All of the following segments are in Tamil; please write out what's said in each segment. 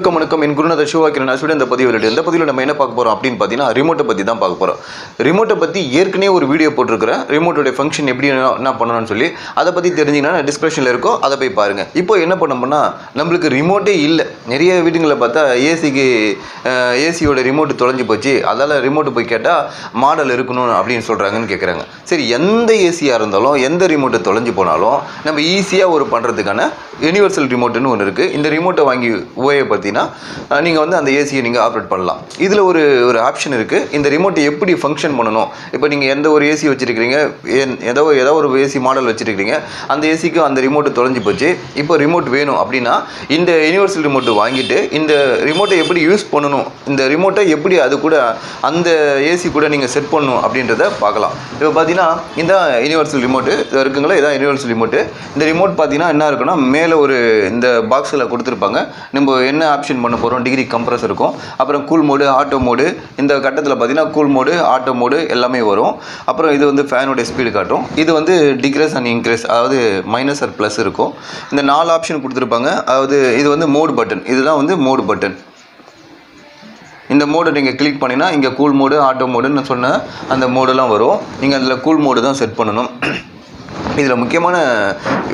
வணக்கம் என் குருநாதர் சிவாக்கிரன் இந்த பதிவில் நம்ம என்ன பார்க்க போகிறோம் அப்படின்னு பார்த்தீங்கன்னா ரிமோட்டை பற்றி தான் பார்க்க போகிறோம். ரிமோட்டை பற்றி ஏற்கனவே ஒரு வீடியோ போட்டிருக்கிறேன். ரிமோட்டோடைய ஃபங்க்ஷன் எப்படி என்ன பண்ணணும்னு சொல்லி அதை பற்றி தெரிஞ்சிங்கன்னா டிஸ்கிரிப்ஷனில் இருக்கும், அதை போய் பாருங்கள். இப்போ என்ன பண்ணோம்னா நம்மளுக்கு ரிமோட்டே இல்லை. நிறைய வீடுங்களில் பார்த்தா ஏசியோட ரிமோட்டு தொலைஞ்சு போச்சு, அதால் ரிமோட்டு போய் கேட்டால் மாடல் இருக்கணும் அப்படின்னு சொல்கிறாங்கன்னு கேட்குறாங்க. சரி, எந்த ஏசியாக இருந்தாலும் எந்த ரிமோட்டை தொலைஞ்சு போனாலும் நம்ம ஈஸியாக ஒரு பண்ணுறதுக்கான யூனிவர்சல் ரிமோட்டுன்னு ஒன்று இருக்குது. இந்த ரிமோட்டை வாங்கி உபயோகப்படுத்தினா நீங்கள் வந்து அந்த ஏசியை நீங்கள் ஆப்ரேட் பண்ணலாம். இதில் ஒரு ஆப்ஷன் இருக்குது. இந்த ரிமோட்டை எப்படி ஃபங்க்ஷன் பண்ணணும், இப்போ நீங்கள் எந்த ஒரு ஏசி வச்சுருக்கிறீங்க, ஏதோ ஒரு ஏசி மாடல் வச்சுருக்கிறீங்க, அந்த ஏசிக்கு அந்த ரிமோட்டு தொலைஞ்சு போச்சு, இப்போ ரிமோட் வேணும் அப்படின்னா இந்த யூனிவர்சல் ரிமோட்டு வாங்கிட்டு இந்த ரிமோட்டை எப்படி யூஸ் பண்ணணும், இந்த ரிமோட்டை எப்படி அது கூட அந்த ஏசி கூட நீங்கள் செட் பண்ணணும் அப்படின்றத பார்க்கலாம். இப்போ பார்த்தீங்கன்னா இந்த யூனிவர்சல் ரிமோட்டு இருக்குங்களா, இதான் யூனிவர்சல் ரிமோட்டு. இந்த ரிமோட் பார்த்தீங்கன்னா என்ன இருக்குன்னா, மேலே ஒரு இந்த பாக்ஸில் கொடுத்துருப்பாங்க. நம்ம என்ன ஆப்ஷன் பண்ண போகிறோம், டிகிரி கம்ப்ரஸ் இருக்கும், அப்புறம் கூல் மோடு, ஆட்டோ மோடு. இந்த கட்டத்தில் பார்த்தீங்கன்னா கூல் மோடு, ஆட்டோ மோடு எல்லாமே வரும். அப்புறம் இது வந்து ஃபேனுடைய ஸ்பீடு காட்டும். இது வந்து டிக்ரீஸ் அண்ட் இன்க்ரீஸ், அதாவது மைனஸ் ஆர் ப்ளஸ் இருக்கும். இந்த 4 ஆப்ஷன் கொடுத்துருப்பாங்க. அதாவது இது வந்து மோடு பட்டன், இதுதான் வந்து மோடு பட்டன். இந்த மோடை நீங்கள் கிளிக் பண்ணினா இங்கே கூல் மோடு, ஆட்டோ மோடுன்னு சொன்ன அந்த மோடெல்லாம் வரும். நீங்கள் அதில் கூல் மோடு தான் செட் பண்ணணும். இதில் முக்கியமான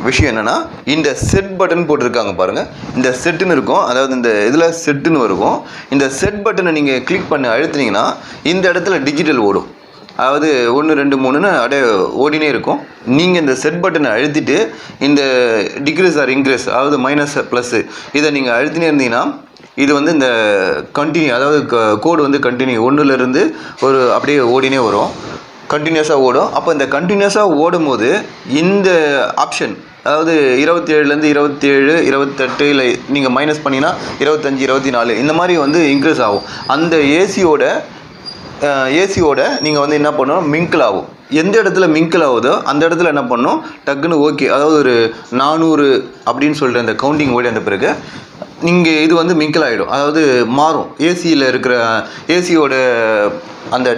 விஷயம் என்னென்னா, இந்த செட் பட்டன் போட்டிருக்காங்க பாருங்கள். இந்த செட்டுன்னு இருக்கும், அதாவது இந்த இதில் செட்டுன்னு இருக்கும். இந்த செட் பட்டனை நீங்கள் கிளிக் பண்ணி அழுத்துனீங்கன்னா இந்த இடத்துல டிஜிட்டல் ஓடும். அதாவது 1 2 3ன்னு அப்படியே ஓடினே இருக்கும். நீங்கள் இந்த செட் பட்டனை அழுத்திட்டு இந்த டிக்ரீஸ் ஆர் இன்க்ரீஸ், அதாவது மைனஸ் ப்ளஸ்ஸு, இதை நீங்கள் அழுத்தினே இருந்தீங்கன்னா இது வந்து இந்த கண்டினியூ, அதாவது கோடு வந்து கண்டினியூ 1லேருந்து ஒரு அப்படியே ஓடினே வரும், கண்டினியூஸாக ஓடும். அப்போ இந்த கண்டினியூஸாக ஓடும் போது இந்த ஆப்ஷன், அதாவது 27லேருந்து 27, 28, இல்லை நீங்கள் மைனஸ் பண்ணிங்கன்னா 25, 24 இந்த மாதிரி வந்து இன்க்ரீஸ் ஆகும். அந்த ஏசியோட நீங்கள் வந்து என்ன பண்ணணும், மிங்கிள் ஆகும். எந்த இடத்துல மிங்கிள் ஆகுதோ அந்த இடத்துல என்ன பண்ணணும், டக்குன்னு ஓகே, அதாவது ஒரு 400 அப்படின்னு சொல்கிற அந்த கவுண்டிங் ஓடி அந்த பிறகு நீங்கள் இது வந்து மிங்கிள் ஆகிடும், அதாவது மாறும். ஏசியில் இருக்கிற ஏசியோட அந்த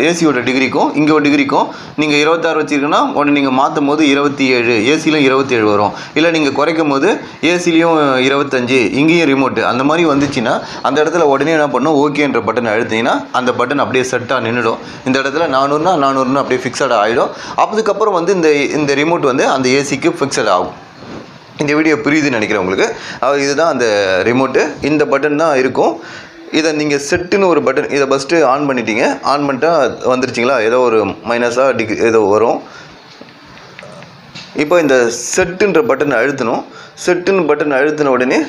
ஏசியோட டிகிரிக்கும் இங்கே ஒரு டிகிரிக்கும் நீங்கள் 26 வச்சுருக்கீங்கன்னா ஒன்று நீங்கள் மாற்றும் போது 27, ஏசிலையும் 27 வரும். இல்லை நீங்கள் குறைக்கும் போது ஏசிலையும் 25, இங்கேயும் ரிமோட்டு அந்த மாதிரி வந்துச்சுன்னா அந்த இடத்துல உடனே என்ன பண்ணணும், ஓகேன்ற பட்டன் அழுத்திங்கன்னா அந்த பட்டன் அப்படியே செட்டாக நின்றுடும். இந்த இடத்துல 400 அப்படியே ஃபிக்ஸடாக ஆகிடும். அதுக்கப்புறம் வந்து இந்த ரிமோட் வந்து அந்த ஏசிக்கு ஃபிக்ஸட் ஆகும். இந்த வீடியோ புரியுதுன்னு நினைக்கிறேன் உங்களுக்கு. இதுதான் அந்த ரிமோட்டு. இந்த பட்டன் தான் இருக்கும். இதை நீங்கள் செட்டுன்னு ஒரு பட்டன், இதை ஃபஸ்ட்டு ஆன் பண்ணிட்டீங்க. ஆன் பண்ணிட்டா வந்துருச்சிங்களா, ஏதோ ஒரு மைனஸாக ஏதோ வரும். இப்போ இந்த செட்டுன்ற பட்டன் அழுத்தணும். செட்டுன்னு பட்டன் அழுத்தின உடனே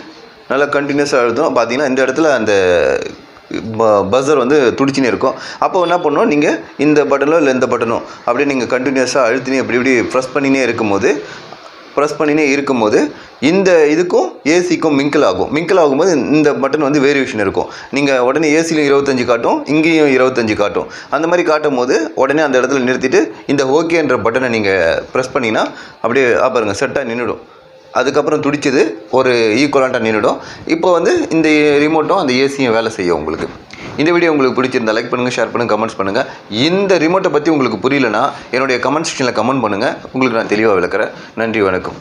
நல்லா கண்டினியூஸாக அழுத்தணும். பார்த்தீங்கன்னா இந்த இடத்துல அந்த பஸர் வந்து துடிச்சினே இருக்கும். அப்போ என்ன பண்ணணும், நீங்கள் இந்த பட்டனோ இல்லை இந்த பட்டனோ அப்படியே நீங்கள் கண்டினியூஸாக அழுத்தினே இப்படி ப்ரெஸ் பண்ணினே இருக்கும்போது இந்த இதுக்கும் ஏசிக்கும் மிங்கிள் ஆகும்போது இந்த பட்டன் வந்து வேரியேஷன் இருக்கும். நீங்கள் உடனே ஏசிலையும் 25 காட்டும், இங்கேயும் 25 காட்டும். அந்த மாதிரி காட்டும் போது உடனே அந்த இடத்துல நிறுத்திட்டு இந்த ஓகேன்ற பட்டனை நீங்கள் ப்ரெஸ் பண்ணிங்கன்னா அப்படியே பாருங்கள் செட்டாக நின்றுடும். அதுக்கப்புறம் துடிச்சது ஒரு ஈக்குவலாண்டாக நின்றுடும். இப்போ வந்து இந்த ரிமோட்டும் அந்த ஏசியும் வேலை செய்யும் உங்களுக்கு. இந்த வீடியோ உங்களுக்கு பிடிச்சிருந்தா லைக் பண்ணுங்கள், ஷேர் பண்ணுங்கள், கமெண்ட்ஸ் பண்ணுங்கள். இந்த ரிமோட்டை பற்றி உங்களுக்கு புரியலனா என்னுடைய கமெண்ட் செக்ஷனில் கமெண்ட் பண்ணுங்கள், உங்களுக்கு நான் தெளிவாக விளக்குறேன். நன்றி, வணக்கம்.